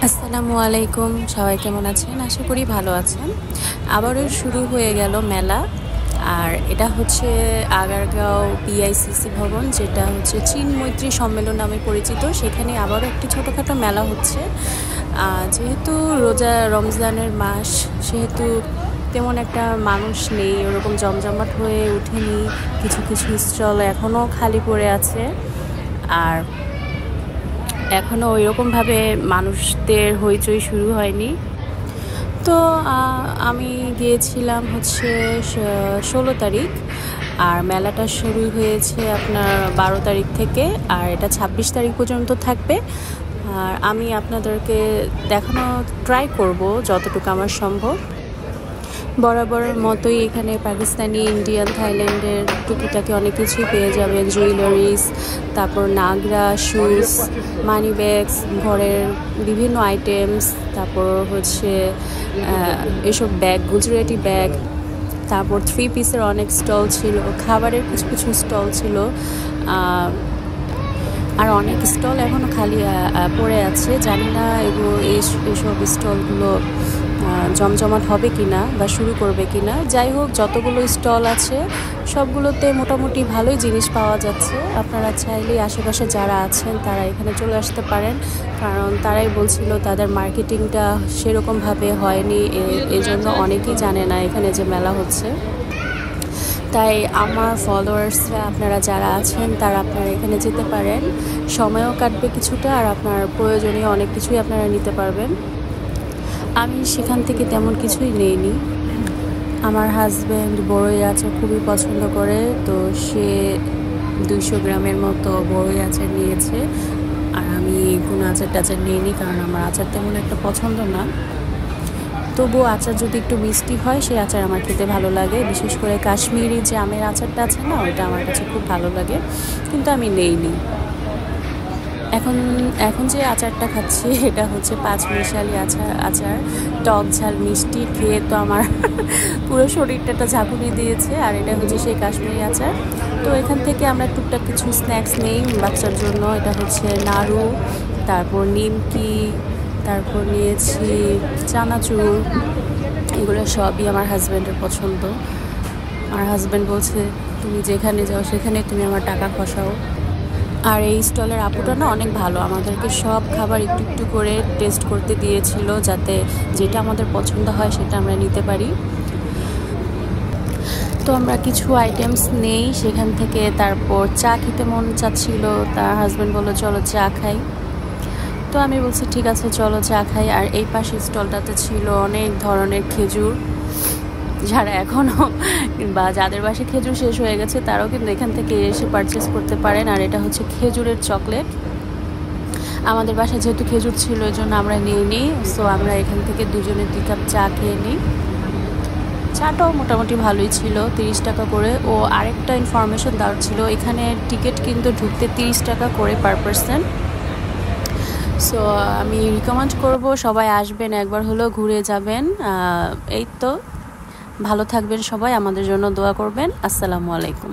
আসসালামু আলাইকুম, সবাই কেমন আছেন? আশা করি ভালো আছেন। আবারও শুরু হয়ে গেল মেলা। আর এটা হচ্ছে আগারগাঁও বিআইসিসি ভবন, যেটা হচ্ছে চীন মৈত্রী সম্মেলন নামে পরিচিত। সেখানে আবারও একটি ছোটোখাটো মেলা হচ্ছে। যেহেতু রমজানের মাস, সেহেতু তেমন একটা মানুষ নেই, ওরকম জমজমাট হয়ে ওঠেনি। কিছু কিছু স্টল এখনও খালি পড়ে আছে। আর এখনও ওইরকমভাবে মানুষদের হইচই শুরু হয়নি। তো আমি গিয়েছিলাম হচ্ছে 16 তারিখ, আর মেলাটা শুরু হয়েছে আপনার 12 তারিখ থেকে, আর এটা 26 তারিখ পর্যন্ত থাকবে। আর আমি আপনাদেরকে দেখানো ট্রাই করব যতটুকু আমার সম্ভব। বরাবরের মতোই এখানে পাকিস্তানি, ইন্ডিয়ান, থাইল্যান্ডের টুকিটাকি অনেক কিছুই পেয়ে যাবেন। জুয়েলারিস, তারপর নাগরা, শুজ, মানি ব্যাগস, ঘরের বিভিন্ন আইটেমস, তারপর হচ্ছে এসব ব্যাগ, গুজরাটি ব্যাগ, তারপর 3 পিসের অনেক স্টল ছিল, খাবারের কিছু কিছু স্টল ছিল, আর অনেক স্টল এখনও খালি পড়ে আছে। জানি না এইসব স্টলগুলো জমজমাট হবে কিনা বা শুরু করবে কিনা। যাই হোক, যতগুলো স্টল আছে সবগুলোতে মোটামুটি ভালোই জিনিস পাওয়া যাচ্ছে। আপনারা চাইলেই আশেপাশে যারা আছেন তারা এখানে চলে আসতে পারেন, কারণ তারাই বলছিল তাদের মার্কেটিংটা সেরকমভাবে হয়নি, এই জন্য অনেকেই জানে না এখানে যে মেলা হচ্ছে। তাই আমার ফলোয়ার্সরা, আপনারা যারা আছেন তারা আপনারা এখানে যেতে পারেন। সময়ও কাটবে কিছুটা, আর আপনার প্রয়োজনীয় অনেক কিছুই আপনারা নিতে পারবেন। আমি সেখান থেকে তেমন কিছুই নেইনি। আমার হাজব্যান্ড বড়ই আচার খুবই পছন্দ করে, তো সে 200 গ্রামের মতো বড়ই আচার নিয়েছে। আর আমি কোনো আচার টাচার নিইনি, কারণ আমার আচার তেমন একটা পছন্দ না। তবুও আচার যদি একটু মিষ্টি হয়, সেই আচার আমার খেতে ভালো লাগে। বিশেষ করে কাশ্মীরি যে আমের আচারটা আছে না, ওইটা আমার কাছে খুব ভালো লাগে, কিন্তু আমি নেইনি। এখন যে আচারটা খাচ্ছি এটা হচ্ছে 5 মিশালি আচার, টক ঝাল মিষ্টি, খেয়ে তো আমার পুরো শরীরটা একটা ঝাঁকুনি দিয়েছে। আর এটা হচ্ছে সেই কাশ্মীরি আচার। তো এখান থেকে আমরা টুকটাক কিছু স্ন্যাক্স নেই বাচ্চার জন্য। এটা হচ্ছে নাড়ু, তারপর নিমকি, তারপর নিয়েছি চানাচুর। এগুলো সবই আমার হাজব্যান্ডের পছন্দ। আমার হাজব্যান্ড বলছে, তুমি যেখানে যাও সেখানে তুমি আমার টাকা খসাও। আর এই স্টলের আপুটা না অনেক ভালো, আমাদেরকে সব খাবার একটু একটু করে টেস্ট করতে দিয়েছিল, যাতে যেটা আমাদের পছন্দ হয় সেটা আমরা নিতে পারি। তো আমরা কিছু আইটেমস নেই সেখান থেকে। তারপর চা খেতে মন চাচ্ছিল, তার হাজব্যান্ড বললো চলো চা খাই। তো আমি বলছি ঠিক আছে চলো চা খাই। আর এই পাশের স্টলটাতে ছিল অনেক ধরনের খেজুর। যারা এখনও বা যাদের বাসায় খেজুর শেষ হয়ে গেছে তারাও কিন্তু এখান থেকে এসে পারচেস করতে পারেন। আর এটা হচ্ছে খেজুরের চকলেট। আমাদের বাসায় যেহেতু খেজুর ছিল, এই জন্য আমরা নিয়ে নিই। সো আমরা এখান থেকে দুজনে 2 কাপ চা খেয়ে নিই। চাটাও মোটামুটি ভালোই ছিল, 30 টাকা করে। ও আরেকটা ইনফরমেশন দেওয়ার ছিল, এখানে টিকিট কিন্তু ঢুকতে 30 টাকা করে পার পারসন। সো আমি রিকমেন্ড করব সবাই আসবেন, একবার হলেও ঘুরে যাবেন। এই তো, ভালো থাকবেন সবাই, আমাদের জন্য দোয়া করবেন। আসসালামু আলাইকুম।